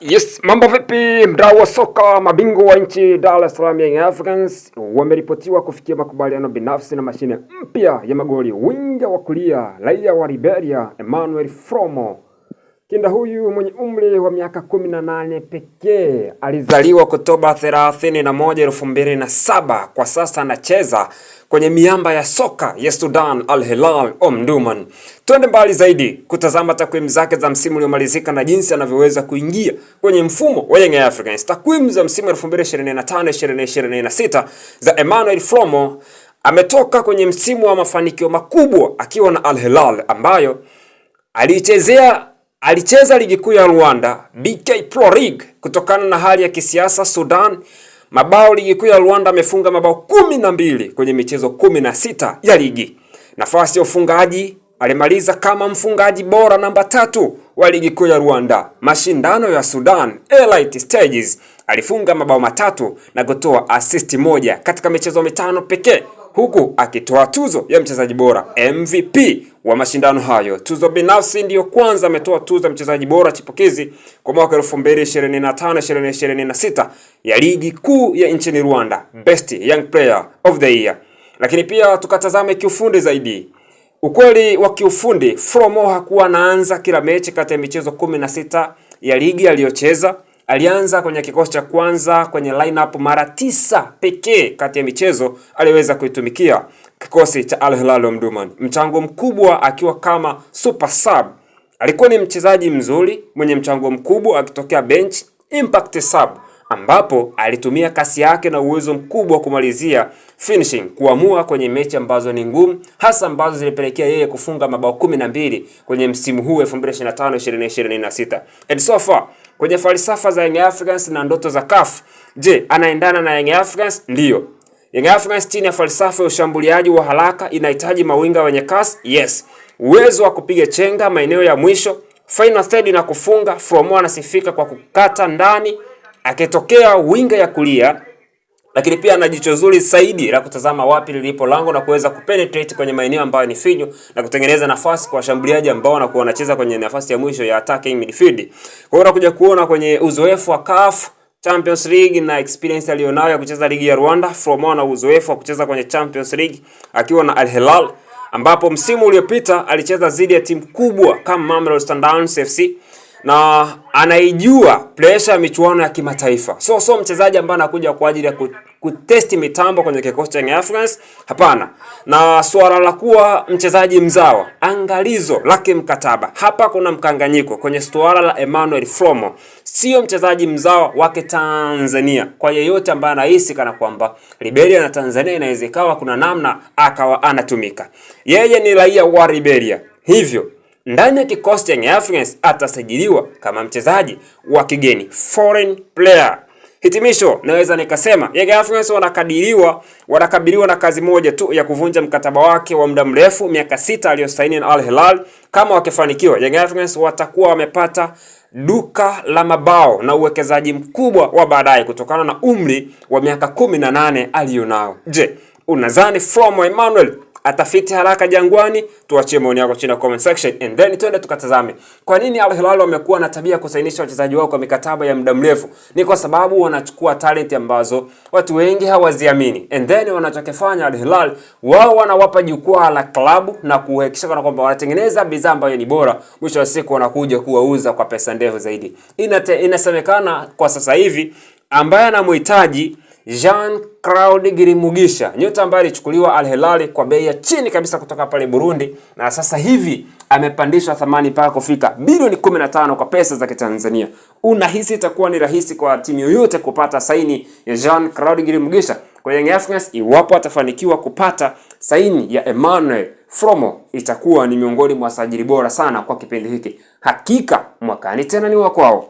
Yes, mambo vipi mdau wa soka? Mabingwa wa nchi Dar es Salaam Young Africans wameripotiwa kufikia makubaliano binafsi na mashine mpya ya magoli. Winga wa kulia raia wa Liberia Emmanuel Fromo. Kinda huyu mwenye umri wa miaka 18 pekee alizaliwa Oktoba 31, 2007. Kwa sasa anacheza kwenye miamba ya soka ya Sudan Al Hilal Omdurman. Twende mbali zaidi kutazama takwimu zake za msimu uliomalizika na jinsi anavyoweza kuingia kwenye mfumo wa Young Africans. Takwimu za msimu 2025-2026 za Emmanuel Fromo ametoka kwenye msimu wa mafanikio makubwa akiwa na Al Hilal ambayo alicheza ligi kuu ya Rwanda, BK Pro League. Kutokana na hali ya kisiasa Sudan, mabao ligi kuu ya Rwanda amefunga mabao 12 kwenye michezo 16 ya ligi. Nafasi ya ufungaji alimaliza kama mfungaji bora namba 3 wa ligi kuu ya Rwanda. Mashindano ya Sudan Elite Stages alifunga mabao 3 na kutoa assist 1 katika michezo 5 pekee, huku akitoa tuzo ya mchezaji bora MVP wa mashindano hayo. Tuzo binafsi ndiyo kwanza ametoa tuzo ya mchezaji bora chipukizi kwa mwaka 2025-2026 ya ligi kuu ya nchini Rwanda, Best Young Player of the Year. Lakini pia tukatazame kiufundi zaidi. Ukweli wa kiufundi, Fromo hakuwa anaanza kila mechi kati ya michezo 16 ya ligi aliyocheza. Alianza kwenye kikosi cha kwanza kwenye lineup mara 9 pekee kati ya michezo aliweza kuitumikia kikosi cha Al Hilal Omdurman. Mchango mkubwa akiwa kama super sub. Alikuwa ni mchezaji mzuri mwenye mchango mkubwa akitokea bench, impact sub, ambapo alitumia kasi yake na uwezo mkubwa kumalizia finishing, kuamua kwenye mechi ambazo ni ngumu, hasa ambazo zilipelekea yeye kufunga mabao 12 kwenye msimu huu 2025-2026. And so far kwenye falsafa za Young Africans na ndoto za CAF, je, anaendana na Young Africans? Ndiyo. Young Africans chini ya falsafa ya ushambuliaji wa haraka inahitaji mawinga wenye kasi? Yes. Uwezo wa kupiga chenga maeneo ya mwisho, final third na kufunga. Fromo anasifika kwa kukata ndani akitokea winga ya kulia, lakini pia ana jicho zuri zaidi la kutazama wapi lilipo lango na kuweza kupenetrate kwenye maeneo ambayo ni finyo na kutengeneza nafasi kwa washambuliaji ambao wanakuwa wanacheza kwenye nafasi ya mwisho ya attacking midfield. Kwa hiyo unakuja kuona kwenye uzoefu wa CAF Champions League na experience alionayo ya kucheza ligi ya Rwanda, Fromo na uzoefu wa kucheza kwenye Champions League akiwa na Al Hilal, ambapo msimu uliopita alicheza dhidi ya timu kubwa kama Mamelodi Sundowns FC na anaijua pressure ya michuano ya kimataifa. So mchezaji ambaye anakuja kwa ajili ya kutesti mitambo kwenye kikosi cha Young Africans, hapana. Na swala la kuwa mchezaji mzawa, angalizo lake mkataba. Hapa kuna mkanganyiko kwenye swala la Emmanuel Fromo. Sio mchezaji mzawa wake Tanzania. Kwa yeyote ambaye anahisi kana kwamba Liberia na Tanzania inaweza ikawa kuna namna akawa anatumika, yeye ni raia wa Liberia. Hivyo ndani ya kikosi cha Young Africans atasajiliwa kama mchezaji wa kigeni, foreign player. Hitimisho, naweza nikasema Young Africans wanakabiliwa na kazi moja tu ya kuvunja mkataba wake wa muda mrefu miaka 6 aliyosaini na Al Hilal. Kama wakifanikiwa, Young Africans watakuwa wamepata duka la mabao na uwekezaji mkubwa wa baadaye kutokana na umri wa miaka 18 alionao. Je, unadhani Fromo Emmanuel atafiti haraka Jangwani? Tuachie maoni yako chini ya comment section, and then twende tukatazame kwa nini Al Hilal wamekuwa na tabia kusainisha wachezaji wao kwa mikataba ya muda mrefu. Ni kwa sababu wanachukua talent ambazo watu wengi hawaziamini, and then wanachokifanya Al Hilal, wao wanawapa jukwaa la klabu na kuhakikisha kwamba wanatengeneza bidhaa ambayo ni bora, mwisho wa siku wanakuja kuwauza kwa pesa ndefu zaidi. Inasemekana kwa sasa hivi ambaye anamhitaji Jean-Claude Girimugisha, nyota ambaye alichukuliwa Al Hilal kwa bei ya chini kabisa kutoka pale Burundi, na sasa hivi amepandishwa thamani mpaka kufika bilioni 15 kwa pesa za Kitanzania. Unahisi itakuwa ni rahisi kwa timu yoyote kupata saini ya Jean-Claude Girimugisha? Kwa Young Africans, iwapo atafanikiwa kupata saini ya Emmanuel Fromo, itakuwa ni miongoni mwa sajili bora sana kwa kipindi hiki. Hakika mwakani tena ni wa kwao.